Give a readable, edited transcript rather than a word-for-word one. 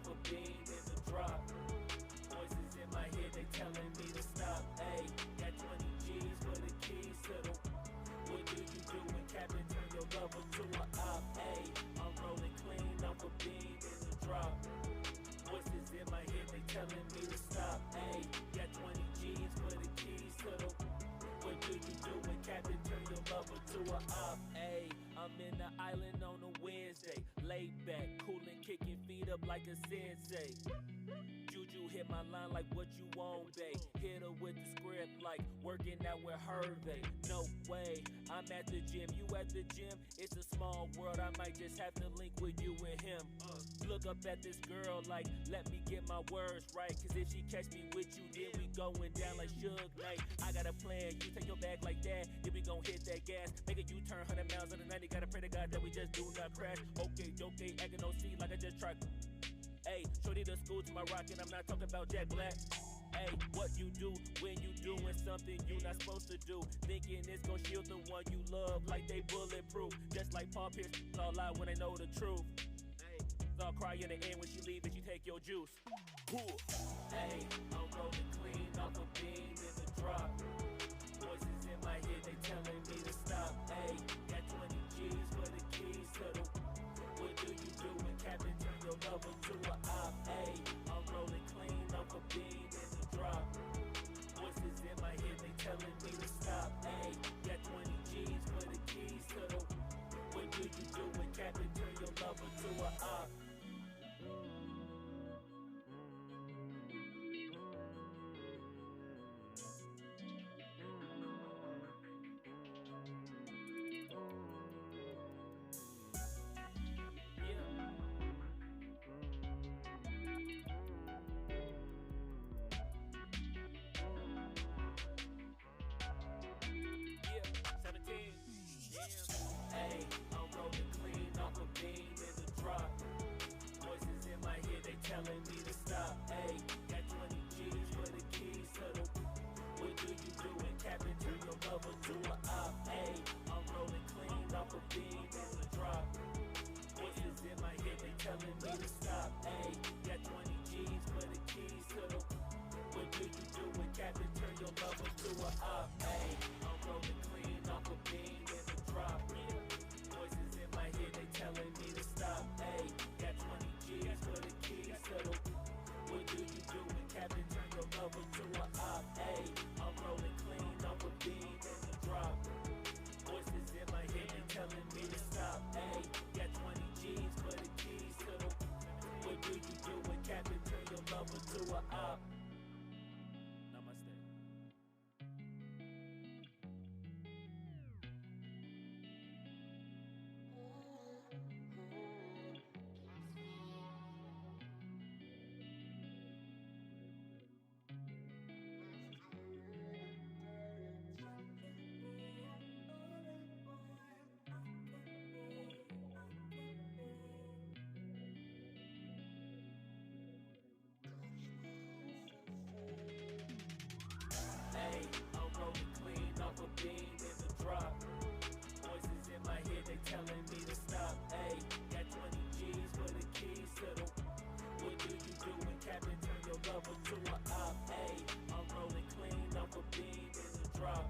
off a bean in the drop. Voices in my head, they telling me to stop. Ayy, got 20 G's for the keys to the. What do you do when Captain turn your lover to a op? Ayy, I'm rolling clean off a bean in the drop. Voices in my head, they telling me to stop. Ayy, got 20 G's for the keys to the. What do you do when Captain turn your lover to a op? Ayy, I'm in the island on a Wednesday, laid back, coolin', kicking feet up like a sensei. Juju hit my line like what you want, babe. Hit her with the script like working out with Hervey. No way, I'm at the gym, you at the gym. It's a small world, I might just have to link with you and him. Look up at this girl like, let me get my words right. Cause if she catch me with you, then we going down like Suge Knight. I got a plan, you take your bag like that, then we gon' hit that gas. Make a U-turn 100 miles on the 90, gotta pray to God that we just do not crash. Okay, acting no C like I just tried. Ayy, shorty to school to my rocket, I'm not talking about Jack Black. Ayy, what you do when you doing something you not supposed to do? Thinking it's gon' shield the one you love like they bulletproof. Just like Paul Pierce, all lie when they know the truth. Ayy, I'll cry in the end when she leave and she take your juice. Ayy, I'm rolling clean off a bean in the drop. Voices in my head, they telling me to stop. Ayy, got 20 G's for the keys to the. What do you do when Captain turn your lover to a op? Ayy, I'm rolling clean off a bean in the drop. Voices in my head, they telling me to stop. Ayy, got 20 G's for the keys to the. What do you do when Captain turn your lover to a op? Ayy, I'm rolling clean off a bean in the drop. Voices in my head, they telling me to stop. Ayy, got 20 G's for the keys to the. What do you do when Captain turn your lover to a op? Ayy, I'm rolling clean off a bean in the drop. Voices in my head, they telling me to stop. Ayy, got 20 G's for the keys to the. What do you do when Captain turn your lover to a op? Ayy, I'm rolling clean off a bean in the drop. Voices in my head, they telling me to stop. Ayy, got 20 G's for the keys to the. What do you do when Captain turn your lover to a op? Ayy, I'm rolling clean off a bean in the drop. Voices in my head, they telling me to stop. Ayy, got 20 G's for the keys to the. What do you do when Captain turn your lover to a op? Namaste. Ayy, I'm rolling clean off a bean in the drop. Voices in my head, they telling me to stop. Ayy, got 20 G's for the keys to the. What do you do when Captain turn your lover to a op? Ayy, I'm rolling clean off a bean in the drop.